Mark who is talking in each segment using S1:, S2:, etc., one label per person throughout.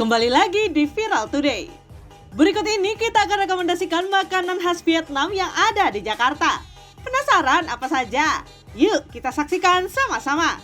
S1: Kembali lagi di Viral Today. Berikut ini kita akan rekomendasikan makanan khas Vietnam yang ada di Jakarta. Penasaran apa saja? Yuk kita saksikan sama-sama.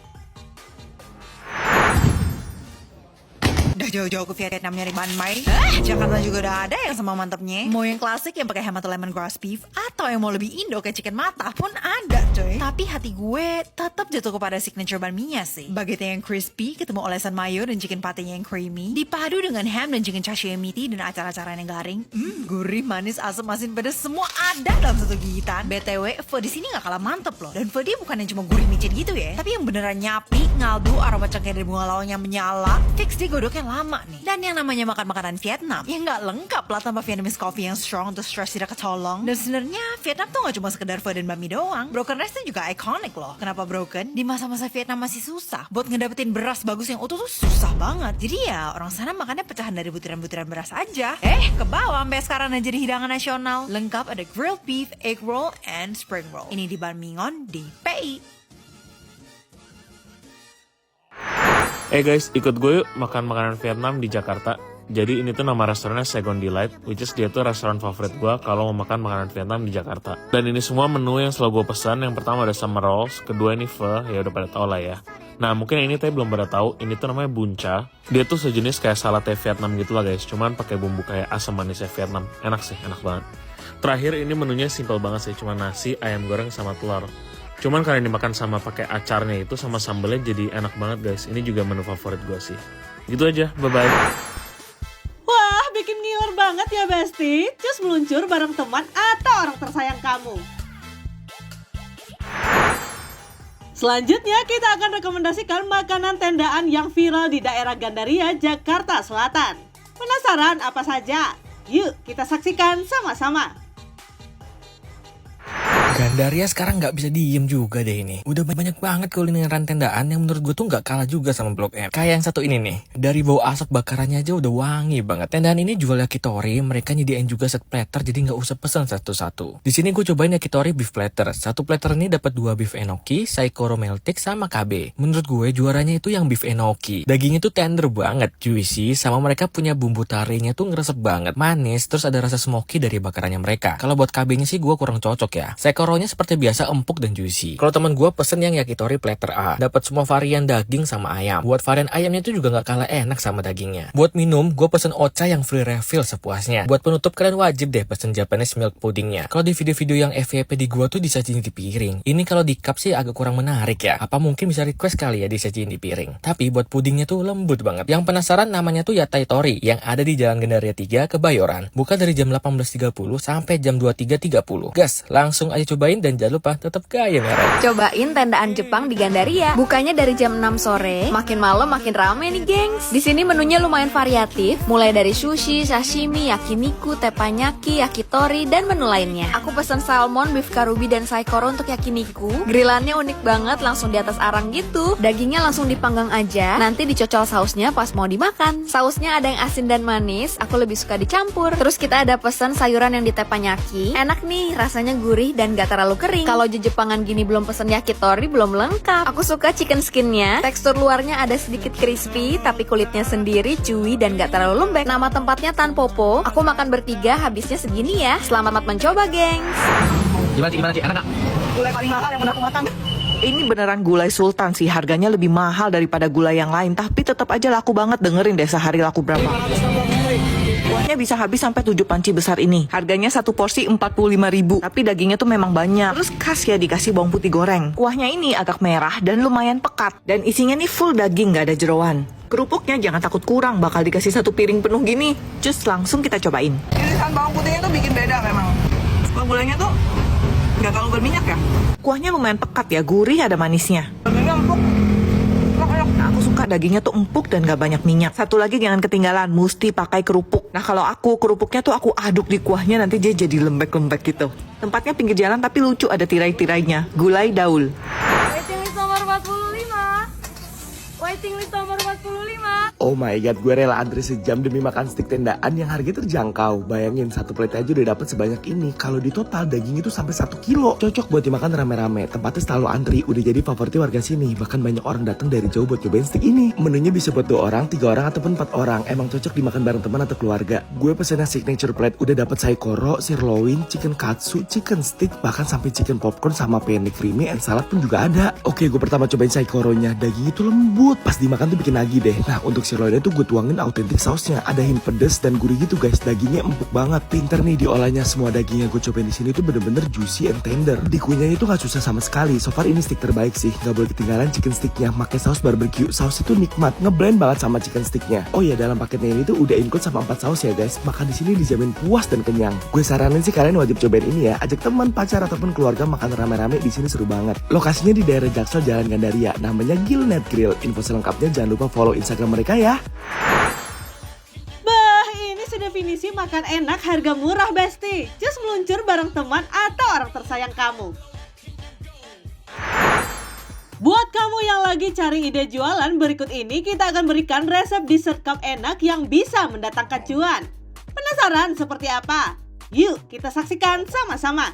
S2: Udah jauh-jauh ke Vietnam nyari Ban Mai. Jakarta juga udah ada yang sama mantepnya. Mau yang klasik yang pakai hemat lemongrass beef, atau yang mau lebih Indo kayak chicken mata pun ada coy. Tapi hati gue tetap jatuh kepada signature banh mi-nya sih. Bagetnya yang crispy, ketemu olesan mayo dan chicken patenya yang creamy, dipadu dengan ham dan chicken chashu yang meaty dan acar-acaran yang garing. Gurih, manis, asam, asin, pedas semua ada dalam satu gigitan. BTW, pho di sini gak kalah mantep loh. Dan pho dia bukan yang cuma gurih micin gitu ya, tapi yang beneran nyapi, ngaldu, aroma cengkeh dan bunga lawang yang menyala. Fix dia godoknya lama nih. Dan yang namanya makan makanan Vietnam, ya nggak lengkap lah tanpa Vietnamese coffee yang strong untuk stress tidak ketolong. Dan sebenarnya Vietnam tuh nggak cuma sekedar pho dan banh mi doang. Broken rice tuh juga iconic loh. Kenapa broken? Di masa-masa Vietnam masih susah. Buat ngedapetin beras bagus yang utuh tuh susah banget. Jadi ya orang sana makannya pecahan dari butiran-butiran beras aja. Ke bawah sampai sekarang aja jadi hidangan nasional. Lengkap ada grilled beef, egg roll, and spring roll. Ini di Ban Mingon di PI.
S3: Guys, ikut gue yuk makan makanan Vietnam di Jakarta. Jadi ini tuh nama restorannya Saigon Delight, which is dia tuh restoran favorit gue kalau mau makan makanan Vietnam di Jakarta. Dan ini semua menu yang selalu gue pesan. Yang pertama ada summer rolls, kedua ini pho, ya udah pada tau lah ya. Nah mungkin ini tapi belum pada tahu, ini tuh namanya bun cha. Dia tuh sejenis kayak salate Vietnam gitu lah guys, cuman pakai bumbu kayak asam manisnya Vietnam. Enak sih, enak banget. Terakhir ini menunya simple banget sih, cuma nasi, ayam goreng sama telur. Cuman kalau dimakan sama pakai acarnya itu sama sambelnya jadi enak banget guys. Ini juga menu favorit gue sih. Gitu aja, bye-bye.
S1: Wah, bikin ngiler banget ya Besti. Cus meluncur bareng teman atau orang tersayang kamu. Selanjutnya kita akan rekomendasikan makanan tendaan yang viral di daerah Gandaria, Jakarta Selatan. Penasaran apa saja? Yuk kita saksikan sama-sama.
S4: Gandaria sekarang nggak bisa diem juga deh ini. Udah banyak banget kulineran tendaan yang menurut gue tuh nggak kalah juga sama Blok M. Kayak yang satu ini nih, dari bau asap bakarannya aja udah wangi banget. Tendaan ini jual yakitori, mereka nyediain juga set platter jadi nggak usah pesan satu-satu. Di sini gue cobain yakitori beef platter. Satu platter ini dapat 2 beef enoki, saikoro meltik sama kabe. Menurut gue juaranya itu yang beef enoki. Dagingnya tuh tender banget, juicy, sama mereka punya bumbu tarinya tuh ngeresep banget, manis, terus ada rasa smoky dari bakarannya mereka. Kalau buat kabenya sih gue kurang cocok ya. Saikoronya seperti biasa empuk dan juicy. Kalau teman gue pesen yang yakitori platter A, dapat semua varian daging sama ayam. Buat varian ayamnya itu juga nggak kalah enak sama dagingnya. Buat minum, gue pesen ocha yang free refill sepuasnya. Buat penutup kalian wajib deh pesen Japanese milk puddingnya. Kalau di video-video yang FYP di gue tuh disajiin di piring. Ini kalau di cup sih agak kurang menarik ya. Apa mungkin bisa request kali ya disajiin di piring. Tapi buat pudingnya tuh lembut banget. Yang penasaran namanya tuh Yatai Tori yang ada di Jalan Gandaria 3 Kebayoran. Buka dari jam 18.30 sampai jam 23.30. Gas, langsung aja cobain dan jangan lupa tetap gaya merah.
S5: Cobain tendaan Jepang di Gandaria. Bukanya dari jam 6 sore. Makin malam makin rame nih, gengs. Di sini menunya lumayan variatif, mulai dari sushi, sashimi, yakiniku, teppanyaki, yakitori, dan menu lainnya. Aku pesan salmon, beef karubi, dan saikoro untuk yakiniku. Grillannya unik banget, langsung di atas arang gitu. Dagingnya langsung dipanggang aja, nanti dicocol sausnya pas mau dimakan. Sausnya ada yang asin dan manis, aku lebih suka dicampur. Terus kita ada pesan sayuran yang di teppanyaki. Enak nih, rasanya gurih dan gak terlalu kering. Kalau di Jepangan gini belum pesen yakitori, belum lengkap. Aku suka chicken skinnya, tekstur luarnya ada sedikit crispy, tapi kulitnya sendiri chewy dan gak terlalu lembek. Nama tempatnya Tan Popo. Aku makan bertiga, habisnya segini ya. Selamat mencoba, gengs.
S4: Gimana sih? Enak?
S2: Gulai paling mahal yang pernah aku makan. Ini beneran gulai sultan sih, harganya lebih mahal daripada gulai yang lain, tapi tetap aja laku banget. Dengerin deh sehari laku berapa. Kuahnya bisa habis sampai 7 panci besar ini. Harganya satu porsi 45.000, tapi dagingnya tuh memang banyak. Terus khas ya dikasih bawang putih goreng. Kuahnya ini agak merah dan lumayan pekat, dan isinya nih full daging, gak ada jeroan. Kerupuknya jangan takut kurang, bakal dikasih 1 piring penuh gini. Just langsung kita cobain. Irisan bawang putihnya tuh bikin beda memang. Kalau gulanya tuh nggak terlalu berminyak ya. Kuahnya lumayan pekat ya, gurih, ada manisnya. Dagingnya empuk. Nah, aku suka dagingnya tuh empuk dan gak banyak minyak. Satu lagi jangan ketinggalan, mesti pakai kerupuk. Nah kalau aku, kerupuknya tuh aku aduk di kuahnya, nanti dia jadi lembek-lembek gitu. Tempatnya pinggir jalan tapi lucu, ada tirai-tirainya. Gulai daul.
S5: Waiting list nomor 45. Waiting list nomor 45.
S6: Oh my god, gue rela antri sejam demi makan stik tendaan yang harganya terjangkau. Bayangin, satu plate aja udah dapet sebanyak ini. Kalau di total daging itu sampai 1 kilo. Cocok buat dimakan rame-rame. Tempatnya selalu antri, udah jadi favorit warga sini. Bahkan banyak orang datang dari jauh buat cobain stik ini. Menunya bisa buat 2 orang, 3 orang, ataupun 4 orang. Emang cocok dimakan bareng teman atau keluarga. Gue pesennya signature plate, udah dapet saikoro, sirloin, chicken katsu, chicken stick, bahkan sampai chicken popcorn sama penne creamy and salad pun juga ada. Oke, gue pertama cobain saikoronya. Daging itu lembut, pas dimakan tuh bikin nagih deh. Nah, untuk sirloinnya tuh gue tuangin authentic sausnya, ada hint pedes dan gurih gitu guys. Dagingnya empuk banget, pinter nih diolahnya. Semua daging yang gue cobain di sini tuh bener-bener juicy and tender. Dikunyahnya itu gak susah sama sekali. So far ini stick terbaik sih, gak boleh ketinggalan chicken sticknya. Pakai saus barbecue, saus itu nikmat, ngeblend banget sama chicken sticknya. Oh ya, dalam paketnya ini tuh udah include sama 4 saus ya guys. Makan di sini dijamin puas dan kenyang. Gue saranin sih kalian wajib cobain ini ya. Ajak teman, pacar ataupun keluarga makan rame-rame di sini, seru banget. Lokasinya di daerah Jaksel, Jalan Gandaria. Namanya Gilnet Grill. Info selengkapnya jangan lupa follow Instagram mereka ya.
S1: Bah, ini sudah definisi makan enak harga murah Besti. Just meluncur bareng teman atau orang tersayang kamu. Buat kamu yang lagi cari ide jualan, berikut ini kita akan berikan resep dessert cup enak yang bisa mendatangkan cuan. Penasaran seperti apa? Yuk kita saksikan sama-sama.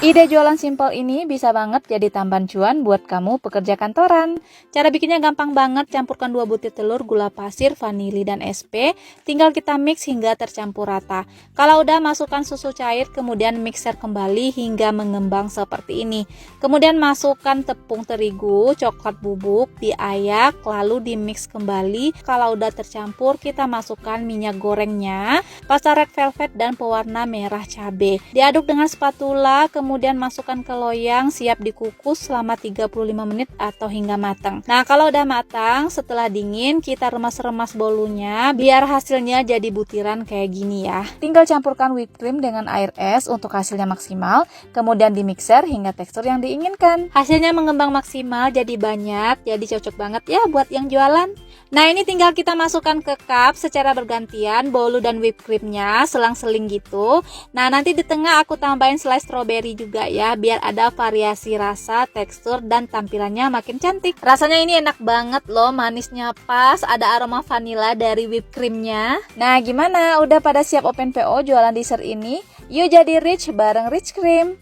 S5: Ide jualan simpel ini bisa banget jadi tambahan cuan buat kamu pekerja kantoran. Cara bikinnya gampang banget, campurkan 2 butir telur, gula pasir, vanili, dan SP. Tinggal kita mix hingga tercampur rata. Kalau udah, masukkan susu cair, kemudian mixer kembali hingga mengembang seperti ini. Kemudian masukkan tepung terigu, coklat bubuk, diayak, lalu di mix kembali. Kalau udah tercampur, kita masukkan minyak gorengnya, pasta red velvet, dan pewarna merah cabai. Diaduk dengan spatula, kemudian masukkan ke loyang, siap dikukus selama 35 menit atau hingga matang. Nah, kalau udah matang, setelah dingin kita remas-remas bolunya biar hasilnya jadi butiran kayak gini ya. Tinggal campurkan whipped cream dengan air es untuk hasilnya maksimal, kemudian di mixer hingga tekstur yang diinginkan. Hasilnya mengembang maksimal, jadi banyak, jadi cocok banget ya buat yang jualan. Nah, ini tinggal kita masukkan ke cup secara bergantian, bolu dan whipped creamnya selang-seling gitu. Nah, nanti di tengah aku tambahin slice strawberry juga ya, biar ada variasi rasa, tekstur, dan tampilannya makin cantik. Rasanya ini enak banget loh, manisnya pas, ada aroma vanila dari whipped creamnya. Nah, gimana? Udah pada siap open PO jualan dessert ini? Yuk jadi rich bareng Rich Cream.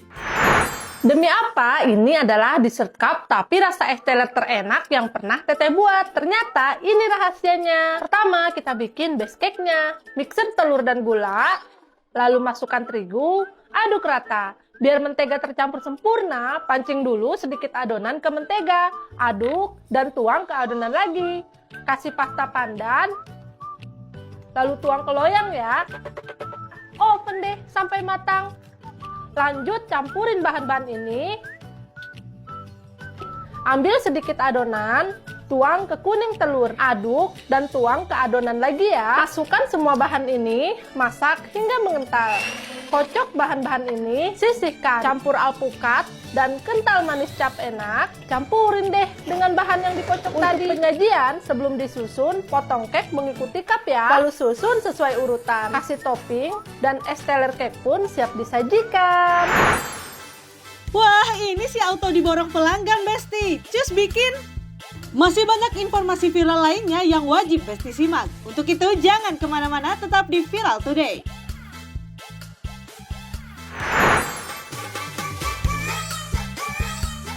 S7: Demi apa? Ini adalah dessert cup tapi rasa es teler terenak yang pernah Teteh buat. Ternyata ini rahasianya. Pertama, kita bikin base cake-nya. Mixer telur dan gula, lalu masukkan terigu, aduk rata. Biar mentega tercampur sempurna, pancing dulu sedikit adonan ke mentega. Aduk dan tuang ke adonan lagi. Kasih pasta pandan, lalu tuang ke loyang ya. Oven deh sampai matang. Lanjut campurin bahan-bahan ini. Ambil sedikit adonan, tuang ke kuning telur, aduk dan tuang ke adonan lagi ya. Masukkan semua bahan ini, masak hingga mengental. Kocok bahan-bahan ini, sisihkan, campur alpukat dan kental manis cap enak. Campurin deh dengan bahan yang dikocok tadi. Untuk penyajian, sebelum disusun, potong cake mengikuti cup ya. Lalu susun sesuai urutan. Kasih topping dan es teler cake pun siap disajikan.
S1: Wah, ini si auto diborong pelanggan Besti. Cus bikin. Masih banyak informasi viral lainnya yang wajib Besti simak. Untuk itu jangan kemana-mana, tetap di Viral Today.